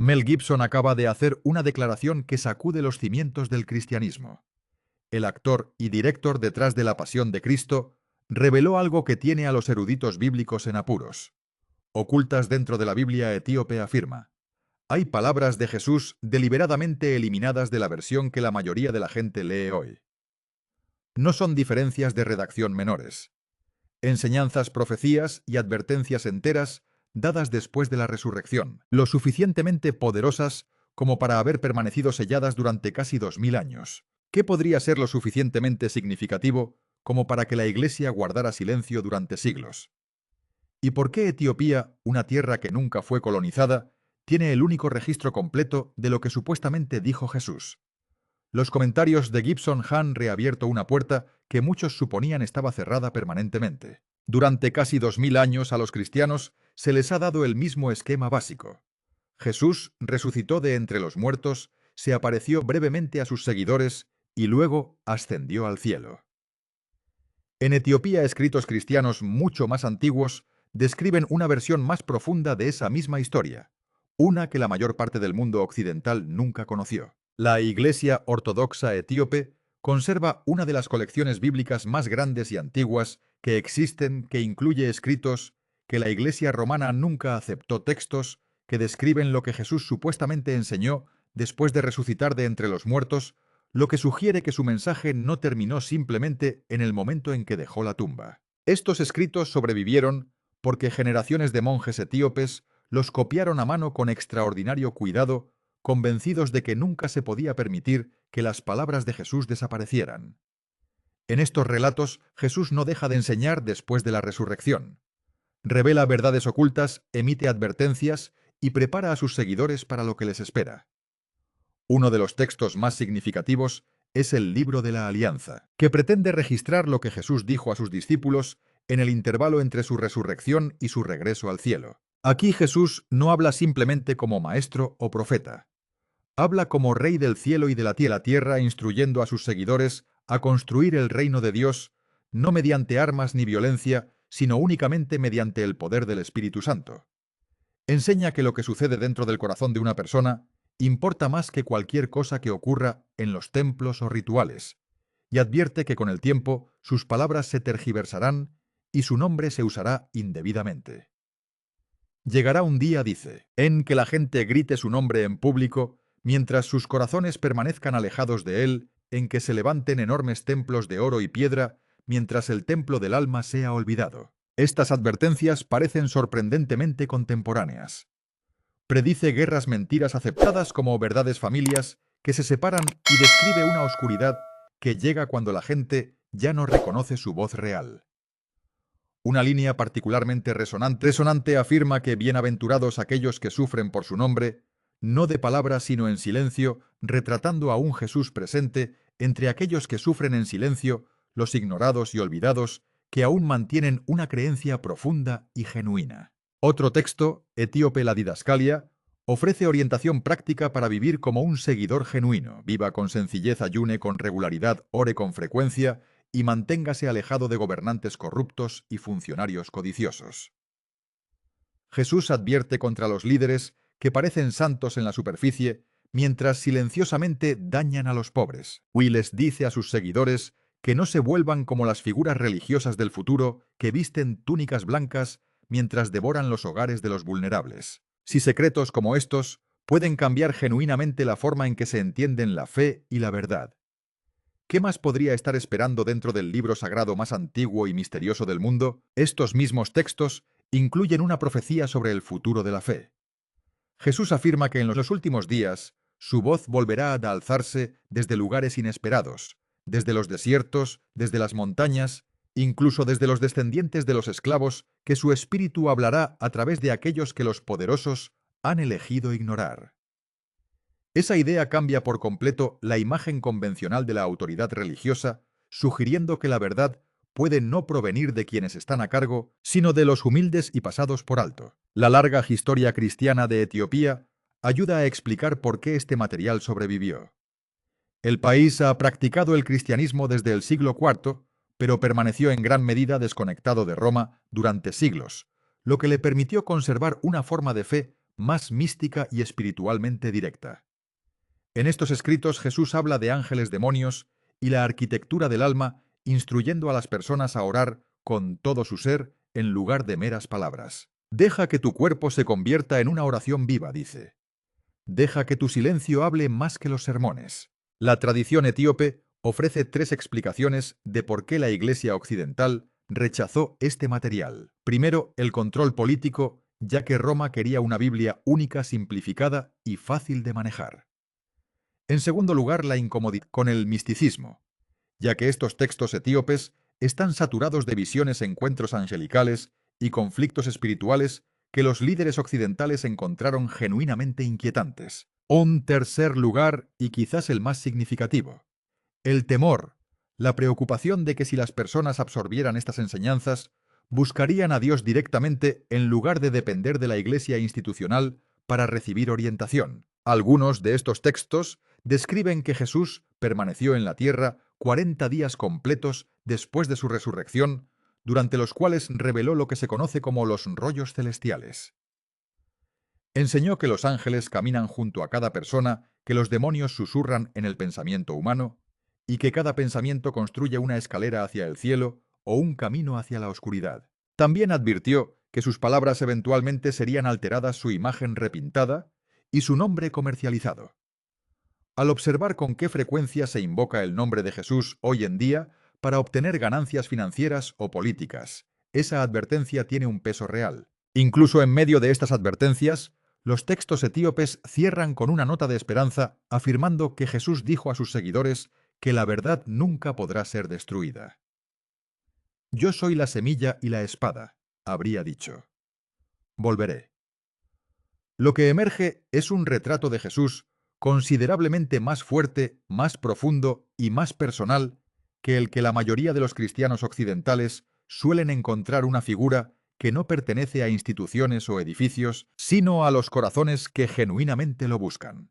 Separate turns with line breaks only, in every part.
Mel Gibson acaba de hacer una declaración que sacude los cimientos del cristianismo. El actor y director detrás de La Pasión de Cristo reveló algo que tiene a los eruditos bíblicos en apuros. Ocultas dentro de la Biblia etíope afirma: hay palabras de Jesús deliberadamente eliminadas de la versión que la mayoría de la gente lee hoy. No son diferencias de redacción menores. Enseñanzas, profecías y advertencias enteras dadas después de la resurrección, lo suficientemente poderosas como para haber permanecido selladas durante casi 2000 años. ¿Qué podría ser lo suficientemente significativo como para que la Iglesia guardara silencio durante siglos? ¿Y por qué Etiopía, una tierra que nunca fue colonizada, tiene el único registro completo de lo que supuestamente dijo Jesús? Los comentarios de Gibson han reabierto una puerta que muchos suponían estaba cerrada permanentemente. Durante casi 2000 años a los cristianos se les ha dado el mismo esquema básico. Jesús resucitó de entre los muertos, se apareció brevemente a sus seguidores y luego ascendió al cielo. En Etiopía, escritos cristianos mucho más antiguos describen una versión más profunda de esa misma historia, una que la mayor parte del mundo occidental nunca conoció. La Iglesia Ortodoxa Etíope conserva una de las colecciones bíblicas más grandes y antiguas que existen, que incluye escritos que la Iglesia romana nunca aceptó, textos que describen lo que Jesús supuestamente enseñó después de resucitar de entre los muertos, lo que sugiere que su mensaje no terminó simplemente en el momento en que dejó la tumba. Estos escritos sobrevivieron porque generaciones de monjes etíopes los copiaron a mano con extraordinario cuidado, convencidos de que nunca se podía permitir que las palabras de Jesús desaparecieran. En estos relatos, Jesús no deja de enseñar después de la resurrección. Revela verdades ocultas, emite advertencias y prepara a sus seguidores para lo que les espera. Uno de los textos más significativos es el Libro de la Alianza, que pretende registrar lo que Jesús dijo a sus discípulos en el intervalo entre su resurrección y su regreso al cielo. Aquí Jesús no habla simplemente como maestro o profeta. Habla como Rey del cielo y de la tierra, instruyendo a sus seguidores a construir el reino de Dios, no mediante armas ni violencia, sino únicamente mediante el poder del Espíritu Santo. Enseña que lo que sucede dentro del corazón de una persona importa más que cualquier cosa que ocurra en los templos o rituales, y advierte que con el tiempo sus palabras se tergiversarán y su nombre se usará indebidamente. Llegará un día, dice, en que la gente grite su nombre en público, mientras sus corazones permanezcan alejados de él, en que se levanten enormes templos de oro y piedra, mientras el templo del alma sea olvidado. Estas advertencias parecen sorprendentemente contemporáneas. Predice guerras, mentiras aceptadas como verdades, familias que se separan, y describe una oscuridad que llega cuando la gente ya no reconoce su voz real. Una línea particularmente resonante afirma que bienaventurados aquellos que sufren por su nombre, no de palabras sino en silencio, retratando a un Jesús presente entre aquellos que sufren en silencio, los ignorados y olvidados, que aún mantienen una creencia profunda y genuina. Otro texto, Etíope la Didascalia, ofrece orientación práctica para vivir como un seguidor genuino. Viva con sencillez, ayune con regularidad, ore con frecuencia y manténgase alejado de gobernantes corruptos y funcionarios codiciosos. Jesús advierte contra los líderes que parecen santos en la superficie, mientras silenciosamente dañan a los pobres. Y les dice a sus seguidores que no se vuelvan como las figuras religiosas del futuro que visten túnicas blancas mientras devoran los hogares de los vulnerables. Si secretos como estos pueden cambiar genuinamente la forma en que se entienden la fe y la verdad, ¿qué más podría estar esperando dentro del libro sagrado más antiguo y misterioso del mundo? Estos mismos textos incluyen una profecía sobre el futuro de la fe. Jesús afirma que en los últimos días su voz volverá a alzarse desde lugares inesperados, desde los desiertos, desde las montañas, incluso desde los descendientes de los esclavos, que su espíritu hablará a través de aquellos que los poderosos han elegido ignorar. Esa idea cambia por completo la imagen convencional de la autoridad religiosa, sugiriendo que la verdad puede no provenir de quienes están a cargo, sino de los humildes y pasados por alto. La larga historia cristiana de Etiopía ayuda a explicar por qué este material sobrevivió. El país ha practicado el cristianismo desde el siglo IV, pero permaneció en gran medida desconectado de Roma durante siglos, lo que le permitió conservar una forma de fe más mística y espiritualmente directa. En estos escritos Jesús habla de ángeles demonios y la arquitectura del alma, instruyendo a las personas a orar con todo su ser en lugar de meras palabras. Deja que tu cuerpo se convierta en una oración viva, dice. Deja que tu silencio hable más que los sermones. La tradición etíope ofrece 3 explicaciones de por qué la Iglesia occidental rechazó este material. Primero, el control político, ya que Roma quería una Biblia única, simplificada y fácil de manejar. En segundo lugar, la incomodidad con el misticismo, ya que estos textos etíopes están saturados de visiones, encuentros angelicales y conflictos espirituales que los líderes occidentales encontraron genuinamente inquietantes. Un tercer lugar, y quizás el más significativo, el temor, la preocupación de que si las personas absorbieran estas enseñanzas, buscarían a Dios directamente en lugar de depender de la Iglesia institucional para recibir orientación. Algunos de estos textos describen que Jesús permaneció en la tierra 40 días completos después de su resurrección, durante los cuales reveló lo que se conoce como los rollos celestiales. Enseñó que los ángeles caminan junto a cada persona, que los demonios susurran en el pensamiento humano, y que cada pensamiento construye una escalera hacia el cielo o un camino hacia la oscuridad. También advirtió que sus palabras eventualmente serían alteradas, su imagen repintada y su nombre comercializado. Al observar con qué frecuencia se invoca el nombre de Jesús hoy en día para obtener ganancias financieras o políticas, esa advertencia tiene un peso real. Incluso en medio de estas advertencias, los textos etíopes cierran con una nota de esperanza, afirmando que Jesús dijo a sus seguidores que la verdad nunca podrá ser destruida. Yo soy la semilla y la espada, habría dicho. Volveré. Lo que emerge es un retrato de Jesús considerablemente más fuerte, más profundo y más personal que el que la mayoría de los cristianos occidentales suelen encontrar, una figura que no pertenece a instituciones o edificios, sino a los corazones que genuinamente lo buscan.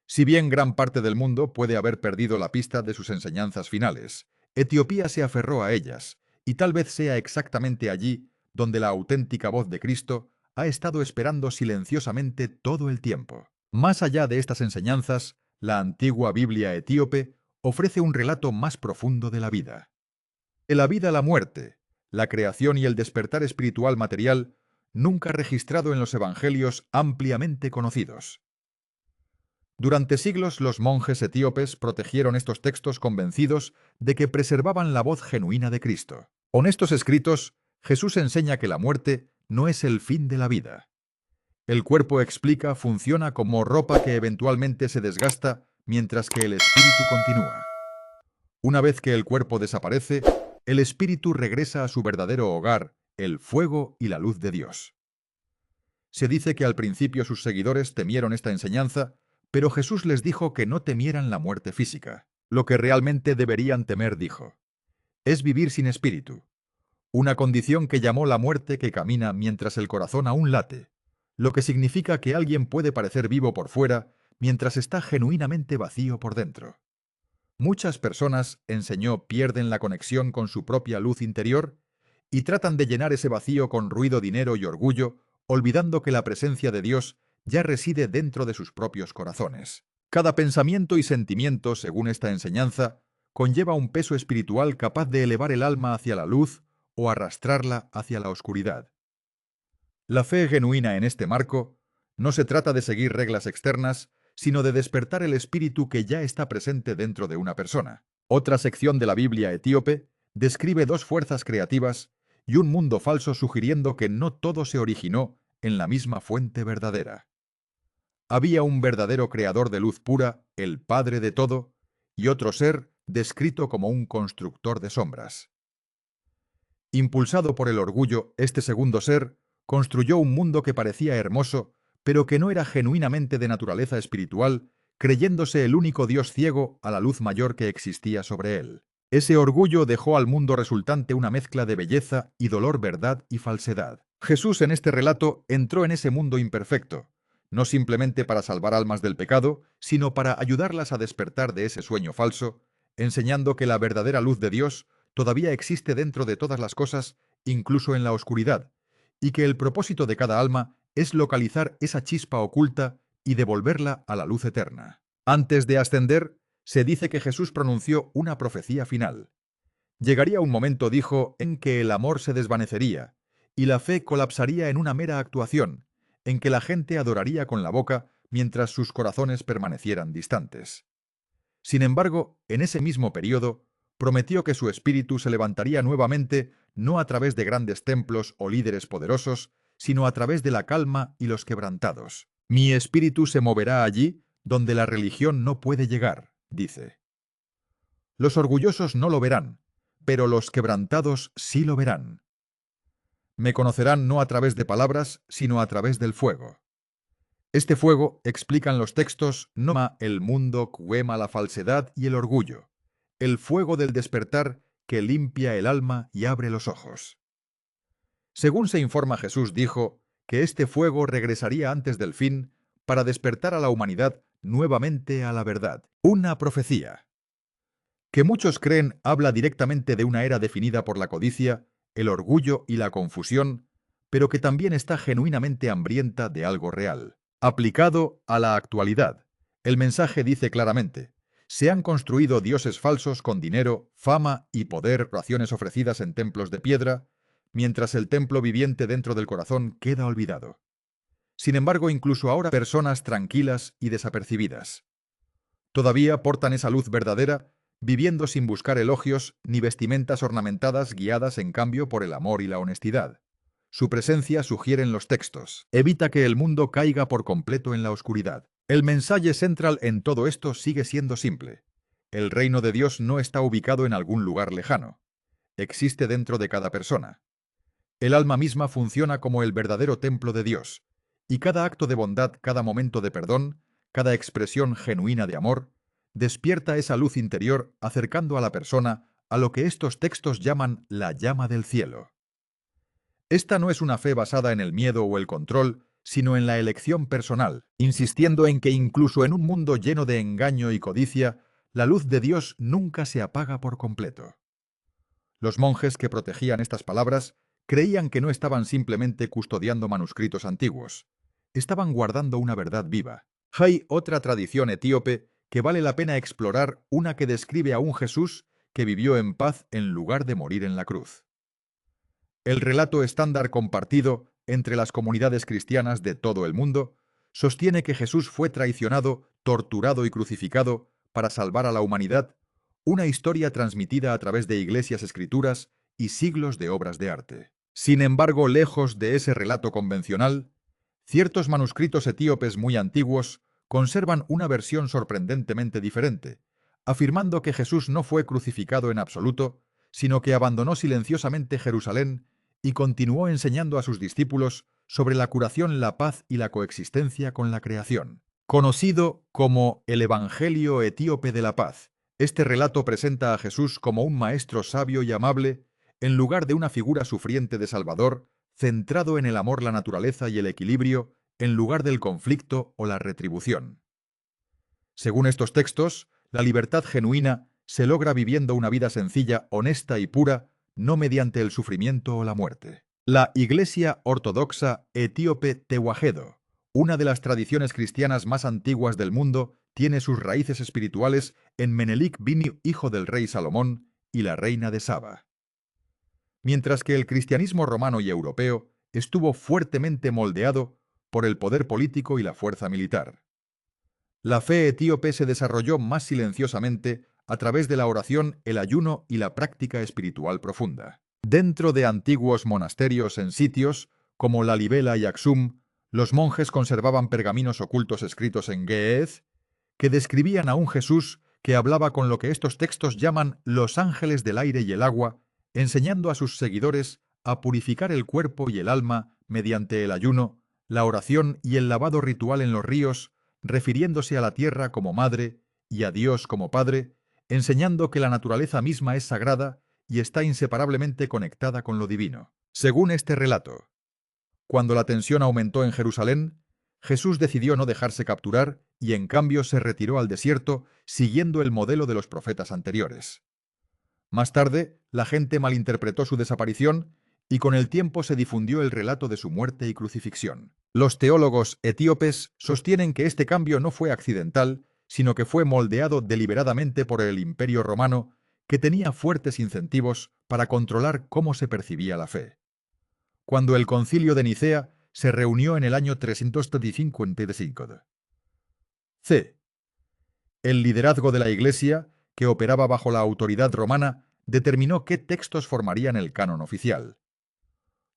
Si bien gran parte del mundo puede haber perdido la pista de sus enseñanzas finales, Etiopía se aferró a ellas, y tal vez sea exactamente allí donde la auténtica voz de Cristo ha estado esperando silenciosamente todo el tiempo. Más allá de estas enseñanzas, la antigua Biblia etíope ofrece un relato más profundo de la vida. De la vida a la muerte, la creación y el despertar espiritual material nunca registrado en los evangelios ampliamente conocidos. Durante siglos los monjes etíopes protegieron estos textos convencidos de que preservaban la voz genuina de Cristo. Con estos escritos, Jesús enseña que la muerte no es el fin de la vida. El cuerpo, explica, funciona como ropa que eventualmente se desgasta mientras que el espíritu continúa. Una vez que el cuerpo desaparece, el espíritu regresa a su verdadero hogar, el fuego y la luz de Dios. Se dice que al principio sus seguidores temieron esta enseñanza, pero Jesús les dijo que no temieran la muerte física. Lo que realmente deberían temer, dijo, es vivir sin espíritu, una condición que llamó la muerte que camina mientras el corazón aún late, lo que significa que alguien puede parecer vivo por fuera mientras está genuinamente vacío por dentro. Muchas personas, enseñó, pierden la conexión con su propia luz interior y tratan de llenar ese vacío con ruido, dinero y orgullo, olvidando que la presencia de Dios ya reside dentro de sus propios corazones. Cada pensamiento y sentimiento, según esta enseñanza, conlleva un peso espiritual capaz de elevar el alma hacia la luz o arrastrarla hacia la oscuridad. La fe genuina en este marco no se trata de seguir reglas externas, sino de despertar el espíritu que ya está presente dentro de una persona. Otra sección de la Biblia etíope describe 2 fuerzas creativas y un mundo falso, sugiriendo que no todo se originó en la misma fuente verdadera. Había un verdadero creador de luz pura, el Padre de todo, y otro ser descrito como un constructor de sombras. Impulsado por el orgullo, este segundo ser construyó un mundo que parecía hermoso, pero que no era genuinamente de naturaleza espiritual, creyéndose el único Dios ciego a la luz mayor que existía sobre él. Ese orgullo dejó al mundo resultante una mezcla de belleza y dolor, verdad y falsedad. Jesús en este relato entró en ese mundo imperfecto, no simplemente para salvar almas del pecado, sino para ayudarlas a despertar de ese sueño falso, enseñando que la verdadera luz de Dios todavía existe dentro de todas las cosas, incluso en la oscuridad, y que el propósito de cada alma es localizar esa chispa oculta y devolverla a la luz eterna. Antes de ascender, se dice que Jesús pronunció una profecía final. Llegaría un momento, dijo, en que el amor se desvanecería y la fe colapsaría en una mera actuación, en que la gente adoraría con la boca mientras sus corazones permanecieran distantes. Sin embargo, en ese mismo periodo, prometió que su espíritu se levantaría nuevamente no a través de grandes templos o líderes poderosos, sino a través de la calma y los quebrantados. Mi espíritu se moverá allí donde la religión no puede llegar, dice. Los orgullosos no lo verán, pero los quebrantados sí lo verán. Me conocerán no a través de palabras, sino a través del fuego. Este fuego, explican los textos, no quema el mundo, quema la falsedad y el orgullo. El fuego del despertar que limpia el alma y abre los ojos. Según se informa, Jesús dijo que este fuego regresaría antes del fin para despertar a la humanidad nuevamente a la verdad. Una profecía que muchos creen habla directamente de una era definida por la codicia, el orgullo y la confusión, pero que también está genuinamente hambrienta de algo real. Aplicado a la actualidad, el mensaje dice claramente: se han construido dioses falsos con dinero, fama y poder, oraciones ofrecidas en templos de piedra, mientras el templo viviente dentro del corazón queda olvidado. Sin embargo, incluso ahora personas tranquilas y desapercibidas todavía portan esa luz verdadera, viviendo sin buscar elogios ni vestimentas ornamentadas, guiadas en cambio por el amor y la honestidad. Su presencia, sugieren los textos, evita que el mundo caiga por completo en la oscuridad. El mensaje central en todo esto sigue siendo simple. El reino de Dios no está ubicado en algún lugar lejano. Existe dentro de cada persona. El alma misma funciona como el verdadero templo de Dios, y cada acto de bondad, cada momento de perdón, cada expresión genuina de amor, despierta esa luz interior acercando a la persona a lo que estos textos llaman la llama del cielo. Esta no es una fe basada en el miedo o el control, sino en la elección personal, insistiendo en que incluso en un mundo lleno de engaño y codicia, la luz de Dios nunca se apaga por completo. Los monjes que protegían estas palabras creían que no estaban simplemente custodiando manuscritos antiguos, estaban guardando una verdad viva. Hay otra tradición etíope que vale la pena explorar, una que describe a un Jesús que vivió en paz en lugar de morir en la cruz. El relato estándar compartido entre las comunidades cristianas de todo el mundo sostiene que Jesús fue traicionado, torturado y crucificado para salvar a la humanidad, una historia transmitida a través de iglesias, escrituras y siglos de obras de arte. Sin embargo, lejos de ese relato convencional, ciertos manuscritos etíopes muy antiguos conservan una versión sorprendentemente diferente, afirmando que Jesús no fue crucificado en absoluto, sino que abandonó silenciosamente Jerusalén y continuó enseñando a sus discípulos sobre la curación, la paz y la coexistencia con la creación. Conocido como el Evangelio Etíope de la Paz, este relato presenta a Jesús como un maestro sabio y amable, en lugar de una figura sufriente de Salvador, centrado en el amor, la naturaleza y el equilibrio, en lugar del conflicto o la retribución. Según estos textos, la libertad genuina se logra viviendo una vida sencilla, honesta y pura, no mediante el sufrimiento o la muerte. La Iglesia Ortodoxa Etíope Tewahedo, una de las tradiciones cristianas más antiguas del mundo, tiene sus raíces espirituales en Menelik Bini, hijo del rey Salomón, y la reina de Saba. Mientras que el cristianismo romano y europeo estuvo fuertemente moldeado por el poder político y la fuerza militar. La fe etíope se desarrolló más silenciosamente a través de la oración, el ayuno y la práctica espiritual profunda. Dentro de antiguos monasterios en sitios como Lalibela y Aksum, los monjes conservaban pergaminos ocultos escritos en Ge'ez que describían a un Jesús que hablaba con lo que estos textos llaman los ángeles del aire y el agua, enseñando a sus seguidores a purificar el cuerpo y el alma mediante el ayuno, la oración y el lavado ritual en los ríos, refiriéndose a la tierra como madre y a Dios como Padre, enseñando que la naturaleza misma es sagrada y está inseparablemente conectada con lo divino. Según este relato, cuando la tensión aumentó en Jerusalén, Jesús decidió no dejarse capturar y en cambio se retiró al desierto siguiendo el modelo de los profetas anteriores. Más tarde, la gente malinterpretó su desaparición y con el tiempo se difundió el relato de su muerte y crucifixión. Los teólogos etíopes sostienen que este cambio no fue accidental, sino que fue moldeado deliberadamente por el Imperio Romano, que tenía fuertes incentivos para controlar cómo se percibía la fe. Cuando el Concilio de Nicea se reunió en el año 335 a.C. C. El liderazgo de la Iglesia, que operaba bajo la autoridad romana, determinó qué textos formarían el canon oficial.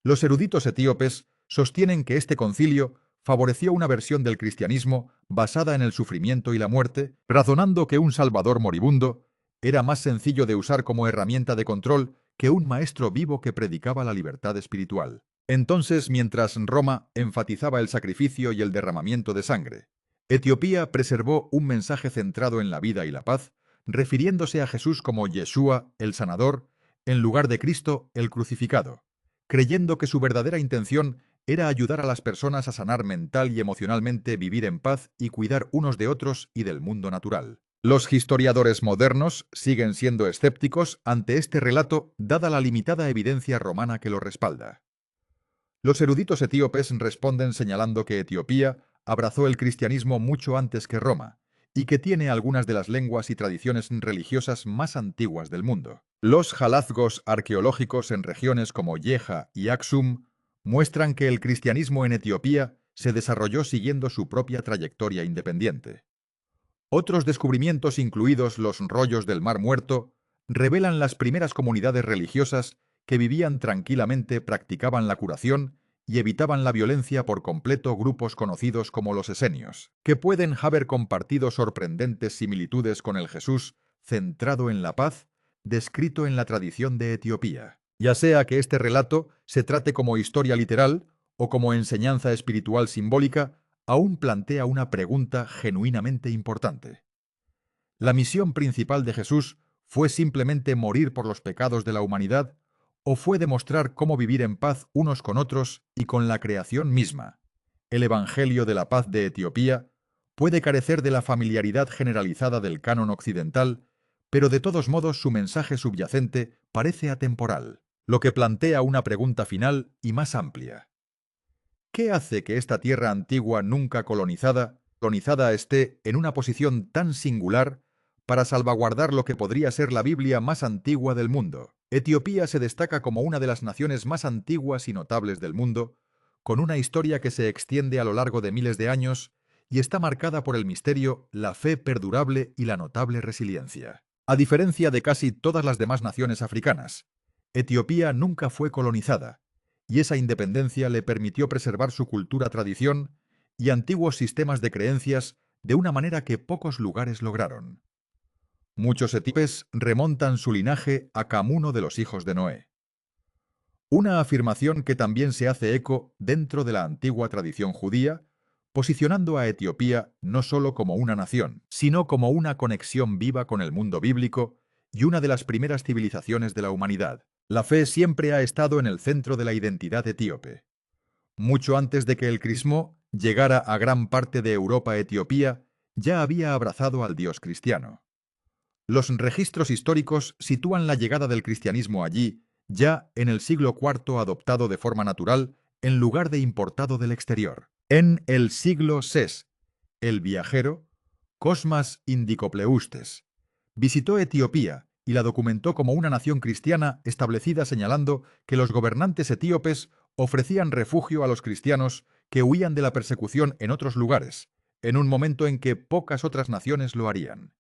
Los eruditos etíopes sostienen que este concilio favoreció una versión del cristianismo basada en el sufrimiento y la muerte, razonando que un salvador moribundo era más sencillo de usar como herramienta de control que un maestro vivo que predicaba la libertad espiritual. Entonces, mientras Roma enfatizaba el sacrificio y el derramamiento de sangre, Etiopía preservó un mensaje centrado en la vida y la paz, refiriéndose a Jesús como Yeshua, el sanador, en lugar de Cristo, el crucificado, creyendo que su verdadera intención era ayudar a las personas a sanar mental y emocionalmente, vivir en paz y cuidar unos de otros y del mundo natural. Los historiadores modernos siguen siendo escépticos ante este relato, dada la limitada evidencia romana que lo respalda. Los eruditos etíopes responden señalando que Etiopía abrazó el cristianismo mucho antes que Roma, y que tiene algunas de las lenguas y tradiciones religiosas más antiguas del mundo. Los hallazgos arqueológicos en regiones como Yeha y Aksum muestran que el cristianismo en Etiopía se desarrolló siguiendo su propia trayectoria independiente. Otros descubrimientos, incluidos los rollos del Mar Muerto, revelan las primeras comunidades religiosas que vivían tranquilamente, practicaban la curación y evitaban la violencia por completo, grupos conocidos como los esenios, que pueden haber compartido sorprendentes similitudes con el Jesús centrado en la paz, descrito en la tradición de Etiopía. Ya sea que este relato se trate como historia literal o como enseñanza espiritual simbólica, aún plantea una pregunta genuinamente importante. ¿La misión principal de Jesús fue simplemente morir por los pecados de la humanidad, o fue demostrar cómo vivir en paz unos con otros y con la creación misma? El Evangelio de la Paz de Etiopía puede carecer de la familiaridad generalizada del canon occidental, pero de todos modos su mensaje subyacente parece atemporal, lo que plantea una pregunta final y más amplia. ¿Qué hace que esta tierra antigua nunca colonizada esté en una posición tan singular para salvaguardar lo que podría ser la Biblia más antigua del mundo? Etiopía se destaca como una de las naciones más antiguas y notables del mundo, con una historia que se extiende a lo largo de miles de años y está marcada por el misterio, la fe perdurable y la notable resiliencia. A diferencia de casi todas las demás naciones africanas, Etiopía nunca fue colonizada, y esa independencia le permitió preservar su cultura, tradición y antiguos sistemas de creencias de una manera que pocos lugares lograron. Muchos etíopes remontan su linaje a Camuno de los hijos de Noé. Una afirmación que también se hace eco dentro de la antigua tradición judía, posicionando a Etiopía no solo como una nación, sino como una conexión viva con el mundo bíblico y una de las primeras civilizaciones de la humanidad. La fe siempre ha estado en el centro de la identidad etíope. Mucho antes de que el cristianismo llegara a gran parte de Europa, Etiopía ya había abrazado al Dios cristiano. Los registros históricos sitúan la llegada del cristianismo allí ya en el siglo IV, adoptado de forma natural en lugar de importado del exterior. En el siglo VI, el viajero Cosmas Indicopleustes visitó Etiopía y la documentó como una nación cristiana establecida, señalando que los gobernantes etíopes ofrecían refugio a los cristianos que huían de la persecución en otros lugares, en un momento en que pocas otras naciones lo harían.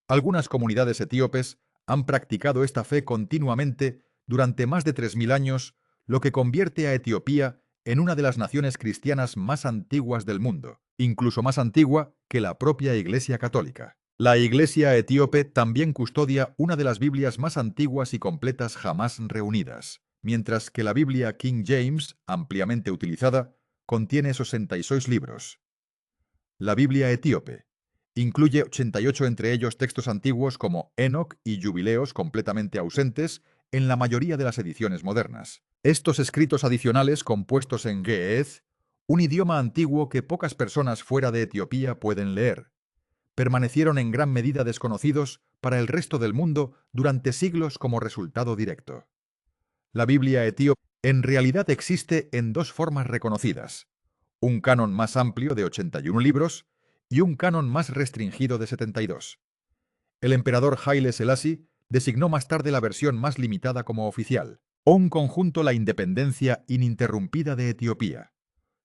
Algunas comunidades etíopes han practicado esta fe continuamente durante más de 3000 años, lo que convierte a Etiopía en una de las naciones cristianas más antiguas del mundo, incluso más antigua que la propia Iglesia Católica. La Iglesia etíope también custodia una de las Biblias más antiguas y completas jamás reunidas, mientras que la Biblia King James, ampliamente utilizada, contiene 66 libros. La Biblia etíope incluye 88, entre ellos textos antiguos como Enoc y Jubileos, completamente ausentes en la mayoría de las ediciones modernas. Estos escritos adicionales, compuestos en Ge'ez, un idioma antiguo que pocas personas fuera de Etiopía pueden leer, permanecieron en gran medida desconocidos para el resto del mundo durante siglos como resultado directo. La Biblia etíope en realidad existe en dos formas reconocidas. un canon más amplio de 81 libros y un canon más restringido de 72. El emperador Haile Selassie designó más tarde la versión más limitada como oficial, o un conjunto la independencia ininterrumpida de Etiopía.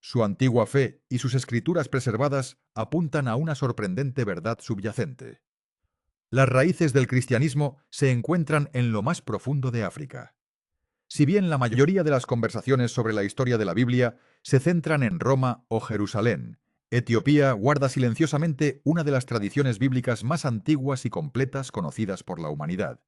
Su antigua fe y sus escrituras preservadas apuntan a una sorprendente verdad subyacente. Las raíces del cristianismo se encuentran en lo más profundo de África. Si bien la mayoría de las conversaciones sobre la historia de la Biblia se centran en Roma o Jerusalén, Etiopía guarda silenciosamente una de las tradiciones bíblicas más antiguas y completas conocidas por la humanidad.